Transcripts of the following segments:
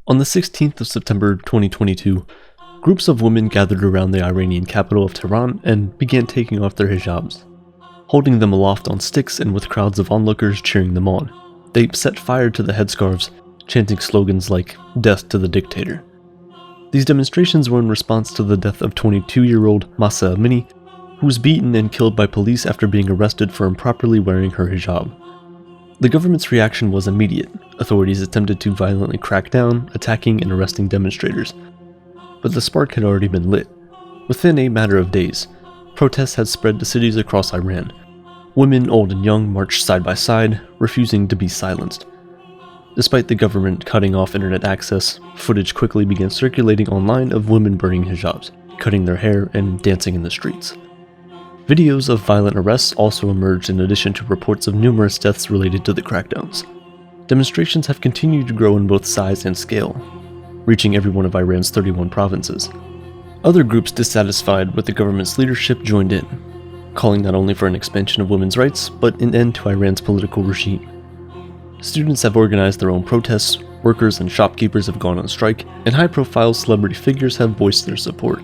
On the 16th of September 2022, groups of women gathered around the Iranian capital of Tehran and began taking off their hijabs. Holding them aloft on sticks and with crowds of onlookers cheering them on, they set fire to the headscarves, chanting slogans like, "Death to the dictator." These demonstrations were in response to the death of 22-year-old Mahsa Amini, who was beaten and killed by police after being arrested for improperly wearing her hijab. The government's reaction was immediate. Authorities attempted to violently crack down, attacking and arresting demonstrators. But the spark had already been lit. Within a matter of days, protests had spread to cities across Iran. Women, old and young, marched side by side, refusing to be silenced. Despite the government cutting off internet access, footage quickly began circulating online of women burning hijabs, cutting their hair, and dancing in the streets. Videos of violent arrests also emerged in addition to reports of numerous deaths related to the crackdowns. Demonstrations have continued to grow in both size and scale, reaching every one of Iran's 31 provinces. Other groups dissatisfied with the government's leadership joined in, calling not only for an expansion of women's rights, but an end to Iran's political regime. Students have organized their own protests, workers and shopkeepers have gone on strike, and high-profile celebrity figures have voiced their support.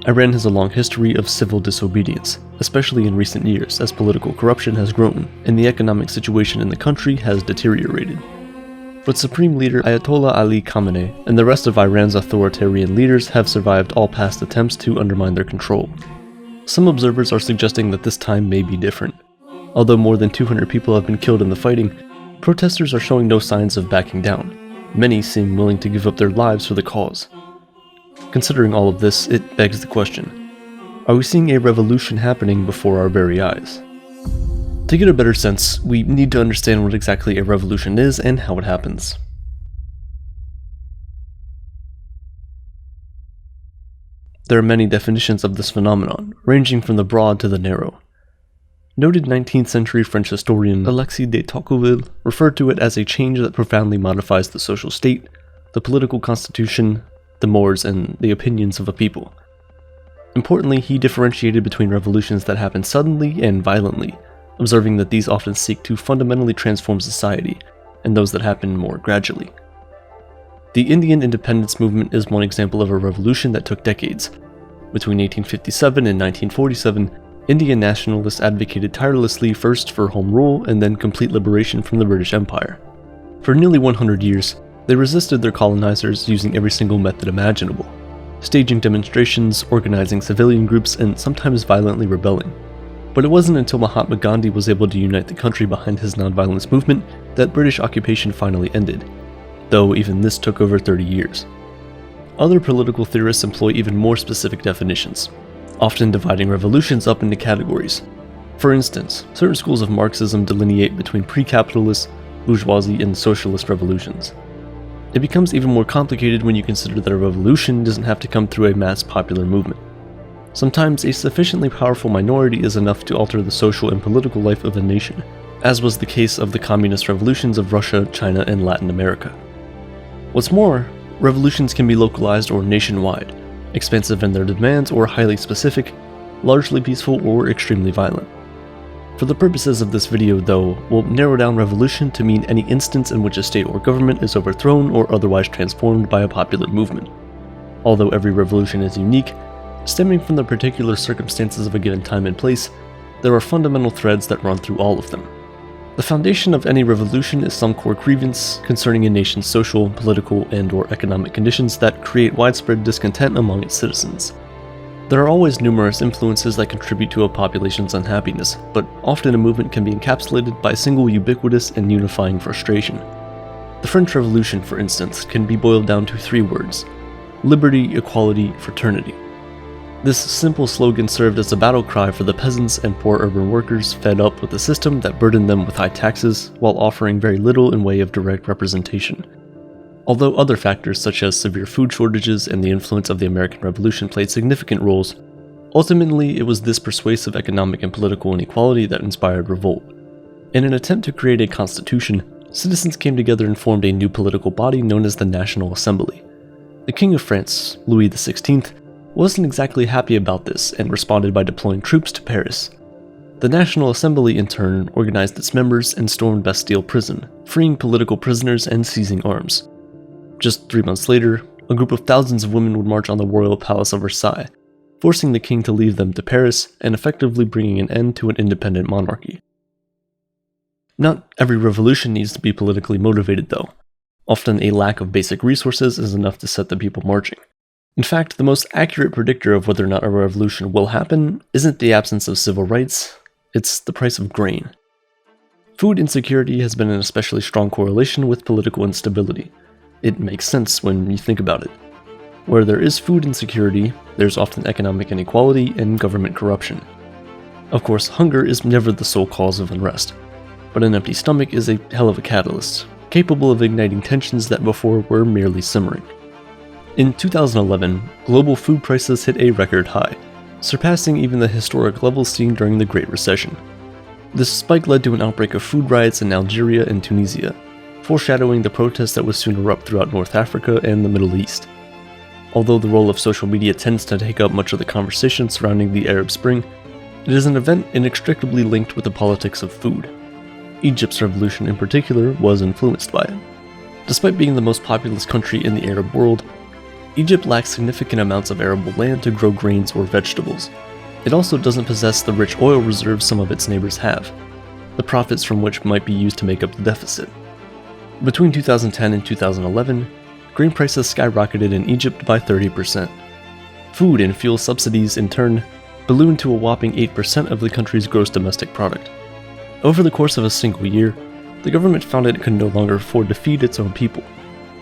Iran has a long history of civil disobedience, especially in recent years as political corruption has grown and the economic situation in the country has deteriorated. But Supreme Leader Ayatollah Ali Khamenei and the rest of Iran's authoritarian leaders have survived all past attempts to undermine their control. Some observers are suggesting that this time may be different. Although more than 200 people have been killed in the fighting, protesters are showing no signs of backing down. Many seem willing to give up their lives for the cause. Considering all of this, it begs the question, are we seeing a revolution happening before our very eyes? To get a better sense, we need to understand what exactly a revolution is and how it happens. There are many definitions of this phenomenon, ranging from the broad to the narrow. Noted 19th century French historian Alexis de Tocqueville referred to it as a change that profoundly modifies the social state, the political constitution, the mores, and the opinions of a people. Importantly, he differentiated between revolutions that happen suddenly and violently, observing that these often seek to fundamentally transform society, and those that happen more gradually. The Indian independence movement is one example of a revolution that took decades. Between 1857 and 1947, Indian nationalists advocated tirelessly first for home rule and then complete liberation from the British Empire. For nearly 100 years, they resisted their colonizers using every single method imaginable, staging demonstrations, organizing civilian groups, and sometimes violently rebelling. But it wasn't until Mahatma Gandhi was able to unite the country behind his nonviolence movement that British occupation finally ended, though even this took over 30 years. Other political theorists employ even more specific definitions, often dividing revolutions up into categories. For instance, certain schools of Marxism delineate between pre-capitalist, bourgeoisie, and socialist revolutions. It becomes even more complicated when you consider that a revolution doesn't have to come through a mass popular movement. Sometimes a sufficiently powerful minority is enough to alter the social and political life of a nation, as was the case of the communist revolutions of Russia, China, and Latin America. What's more, revolutions can be localized or nationwide, expansive in their demands or highly specific, largely peaceful or extremely violent. For the purposes of this video though, we'll narrow down revolution to mean any instance in which a state or government is overthrown or otherwise transformed by a popular movement. Although every revolution is unique, stemming from the particular circumstances of a given time and place, there are fundamental threads that run through all of them. The foundation of any revolution is some core grievance concerning a nation's social, political, and/or economic conditions that create widespread discontent among its citizens. There are always numerous influences that contribute to a population's unhappiness, but often a movement can be encapsulated by a single ubiquitous and unifying frustration. The French Revolution, for instance, can be boiled down to 3 words: liberty, equality, fraternity. This simple slogan served as a battle cry for the peasants and poor urban workers fed up with a system that burdened them with high taxes while offering very little in way of direct representation. Although other factors such as severe food shortages and the influence of the American Revolution played significant roles, ultimately it was this persuasive economic and political inequality that inspired revolt. In an attempt to create a constitution, citizens came together and formed a new political body known as the National Assembly. The King of France, Louis XVI, wasn't exactly happy about this and responded by deploying troops to Paris. The National Assembly in turn organized its members and stormed Bastille prison, freeing political prisoners and seizing arms. Just 3 months later, a group of thousands of women would march on the royal palace of Versailles, forcing the king to leave them to Paris and effectively bringing an end to an independent monarchy. Not every revolution needs to be politically motivated, though. Often a lack of basic resources is enough to set the people marching. In fact, the most accurate predictor of whether or not a revolution will happen isn't the absence of civil rights, it's the price of grain. Food insecurity has been an especially strong correlation with political instability. It makes sense when you think about it. Where there is food insecurity, there's often economic inequality and government corruption. Of course, hunger is never the sole cause of unrest, but an empty stomach is a hell of a catalyst, capable of igniting tensions that before were merely simmering. In 2011, global food prices hit a record high, surpassing even the historic levels seen during the Great Recession. This spike led to an outbreak of food riots in Algeria and Tunisia, foreshadowing the protests that would soon erupt throughout North Africa and the Middle East. Although the role of social media tends to take up much of the conversation surrounding the Arab Spring, it is an event inextricably linked with the politics of food. Egypt's revolution in particular was influenced by it. Despite being the most populous country in the Arab world, Egypt lacks significant amounts of arable land to grow grains or vegetables. It also doesn't possess the rich oil reserves some of its neighbors have, the profits from which might be used to make up the deficit. Between 2010 and 2011, grain prices skyrocketed in Egypt by 30%. Food and fuel subsidies, in turn, ballooned to a whopping 8% of the country's gross domestic product. Over the course of a single year, the government found it could no longer afford to feed its own people.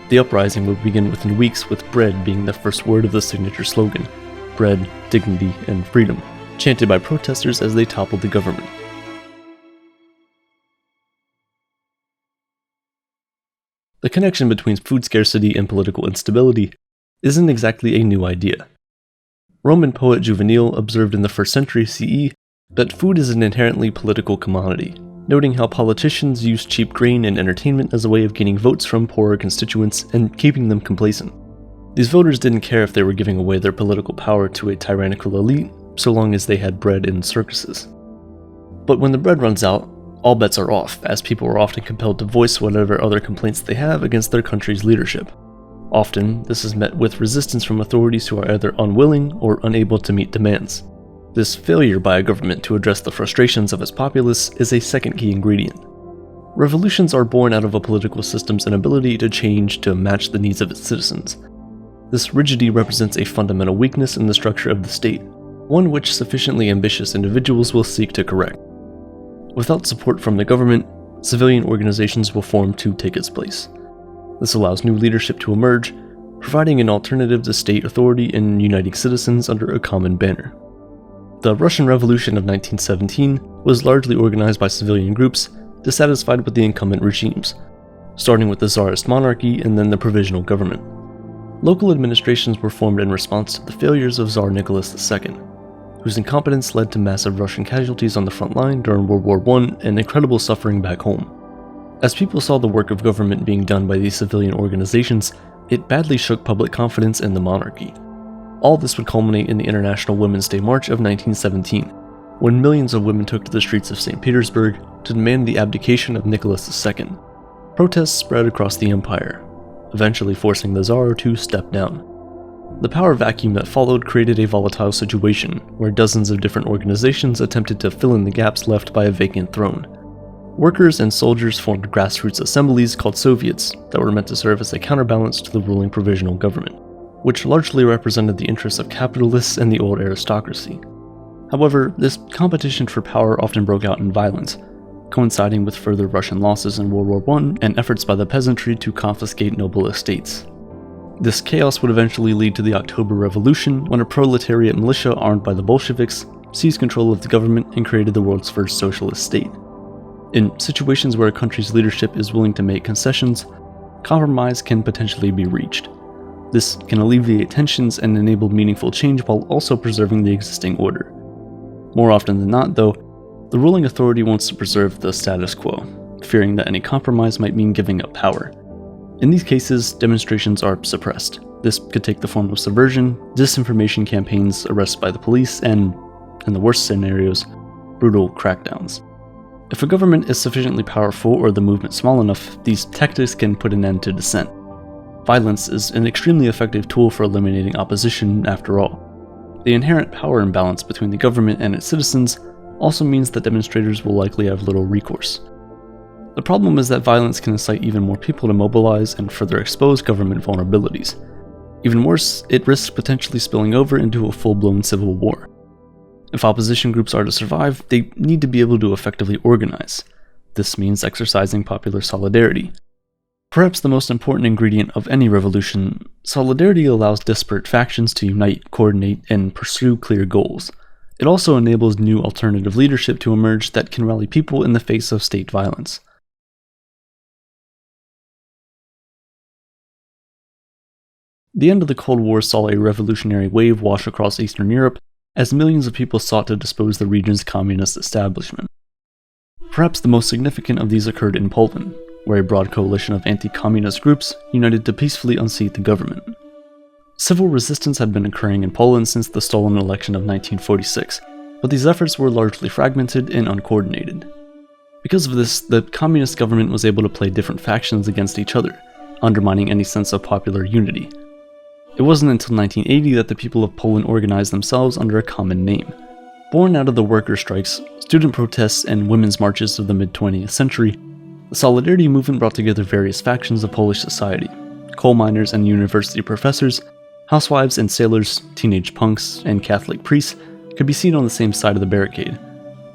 The uprising would begin within weeks, with bread being the first word of the signature slogan, bread, dignity, and freedom, chanted by protesters as they toppled the government. The connection between food scarcity and political instability isn't exactly a new idea. Roman poet Juvenal observed in the 1st century CE that food is an inherently political commodity, noting how politicians use cheap grain and entertainment as a way of gaining votes from poorer constituents and keeping them complacent. These voters didn't care if they were giving away their political power to a tyrannical elite, so long as they had bread in circuses. But when the bread runs out, all bets are off, as people are often compelled to voice whatever other complaints they have against their country's leadership. Often, this is met with resistance from authorities who are either unwilling or unable to meet demands. This failure by a government to address the frustrations of its populace is a second key ingredient. Revolutions are born out of a political system's inability to change to match the needs of its citizens. This rigidity represents a fundamental weakness in the structure of the state, one which sufficiently ambitious individuals will seek to correct. Without support from the government, civilian organizations will form to take its place. This allows new leadership to emerge, providing an alternative to state authority and uniting citizens under a common banner. The Russian Revolution of 1917 was largely organized by civilian groups dissatisfied with the incumbent regimes, starting with the Tsarist monarchy and then the provisional government. Local administrations were formed in response to the failures of Tsar Nicholas II, whose incompetence led to massive Russian casualties on the front line during World War I and incredible suffering back home. As people saw the work of government being done by these civilian organizations, it badly shook public confidence in the monarchy. All this would culminate in the International Women's Day March of 1917, when millions of women took to the streets of St. Petersburg to demand the abdication of Nicholas II. Protests spread across the empire, eventually forcing the Tsar to step down. The power vacuum that followed created a volatile situation, where dozens of different organizations attempted to fill in the gaps left by a vacant throne. Workers and soldiers formed grassroots assemblies called Soviets that were meant to serve as a counterbalance to the ruling provisional government, which largely represented the interests of capitalists and the old aristocracy. However, this competition for power often broke out in violence, coinciding with further Russian losses in World War I and efforts by the peasantry to confiscate noble estates. This chaos would eventually lead to the October Revolution, when a proletariat militia armed by the Bolsheviks seized control of the government and created the world's first socialist state. In situations where a country's leadership is willing to make concessions, compromise can potentially be reached. This can alleviate tensions and enable meaningful change while also preserving the existing order. More often than not, though, the ruling authority wants to preserve the status quo, fearing that any compromise might mean giving up power. In these cases, demonstrations are suppressed. This could take the form of subversion, disinformation campaigns, arrests by the police, and, in the worst scenarios, brutal crackdowns. If a government is sufficiently powerful or the movement small enough, these tactics can put an end to dissent. Violence is an extremely effective tool for eliminating opposition, after all. The inherent power imbalance between the government and its citizens also means that demonstrators will likely have little recourse. The problem is that violence can incite even more people to mobilize and further expose government vulnerabilities. Even worse, it risks potentially spilling over into a full-blown civil war. If opposition groups are to survive, they need to be able to effectively organize. This means exercising popular solidarity. Perhaps the most important ingredient of any revolution, solidarity allows disparate factions to unite, coordinate, and pursue clear goals. It also enables new alternative leadership to emerge that can rally people in the face of state violence. The end of the Cold War saw a revolutionary wave wash across Eastern Europe as millions of people sought to depose the region's communist establishment. Perhaps the most significant of these occurred in Poland, where a broad coalition of anti-communist groups united to peacefully unseat the government. Civil resistance had been occurring in Poland since the stolen election of 1946, but these efforts were largely fragmented and uncoordinated. Because of this, the communist government was able to play different factions against each other, undermining any sense of popular unity. It wasn't until 1980 that the people of Poland organized themselves under a common name. Born out of the worker strikes, student protests, and women's marches of the mid-20th century, the Solidarity movement brought together various factions of Polish society: coal miners and university professors, housewives and sailors, teenage punks, and Catholic priests could be seen on the same side of the barricade,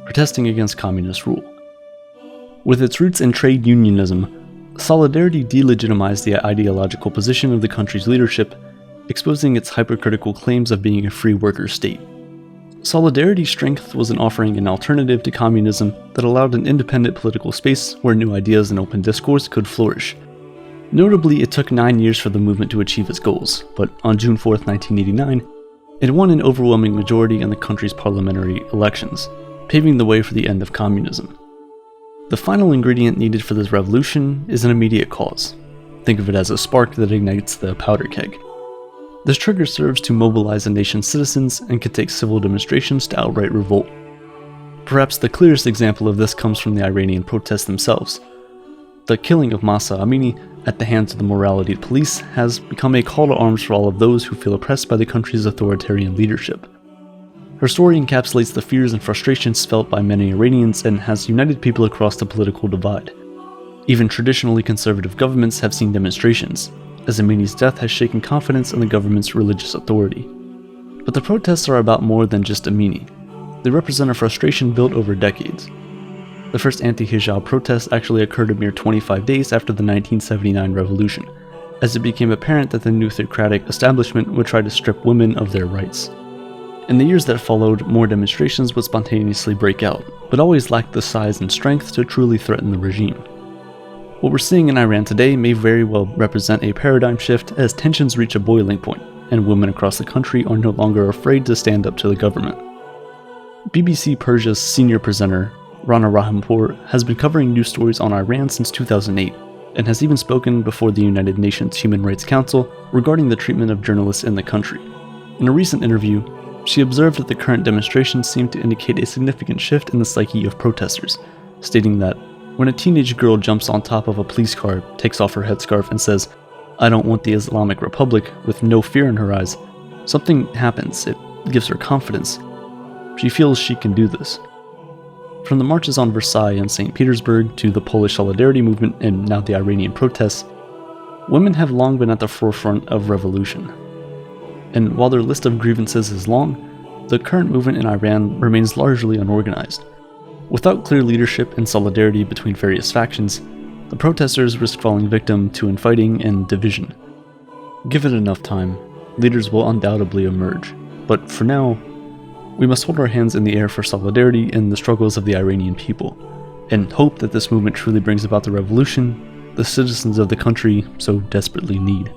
protesting against communist rule. With its roots in trade unionism, Solidarity delegitimized the ideological position of the country's leadership, exposing its hypercritical claims of being a free worker state. Solidarity's strength was in offering an alternative to communism that allowed an independent political space where new ideas and open discourse could flourish. Notably, it took 9 years for the movement to achieve its goals, but on June 4, 1989, it won an overwhelming majority in the country's parliamentary elections, paving the way for the end of communism. The final ingredient needed for this revolution is an immediate cause. Think of it as a spark that ignites the powder keg. This trigger serves to mobilize a nation's citizens and can take civil demonstrations to outright revolt. Perhaps the clearest example of this comes from the Iranian protests themselves. The killing of Mahsa Amini at the hands of the morality police has become a call to arms for all of those who feel oppressed by the country's authoritarian leadership. Her story encapsulates the fears and frustrations felt by many Iranians and has united people across the political divide. Even traditionally conservative governments have seen demonstrations, as Amini's death has shaken confidence in the government's religious authority. But the protests are about more than just Amini. They represent a frustration built over decades. The first anti-hijab protest actually occurred a mere 25 days after the 1979 revolution, as it became apparent that the new theocratic establishment would try to strip women of their rights. In the years that followed, more demonstrations would spontaneously break out, but always lacked the size and strength to truly threaten the regime. What we're seeing in Iran today may very well represent a paradigm shift as tensions reach a boiling point, and women across the country are no longer afraid to stand up to the government. BBC Persia's senior presenter, Rana Rahimpour, has been covering news stories on Iran since 2008, and has even spoken before the United Nations Human Rights Council regarding the treatment of journalists in the country. In a recent interview, she observed that the current demonstrations seem to indicate a significant shift in the psyche of protesters, stating that when a teenage girl jumps on top of a police car, takes off her headscarf, and says, "I don't want the Islamic Republic," with no fear in her eyes, something happens. It gives her confidence. She feels she can do this. From the marches on Versailles and St. Petersburg to the Polish Solidarity movement and now the Iranian protests, women have long been at the forefront of revolution. And while their list of grievances is long, the current movement in Iran remains largely unorganized. Without clear leadership and solidarity between various factions, the protesters risk falling victim to infighting and division. Given enough time, leaders will undoubtedly emerge, but for now, we must hold our hands in the air for solidarity in the struggles of the Iranian people, and hope that this movement truly brings about the revolution the citizens of the country so desperately need.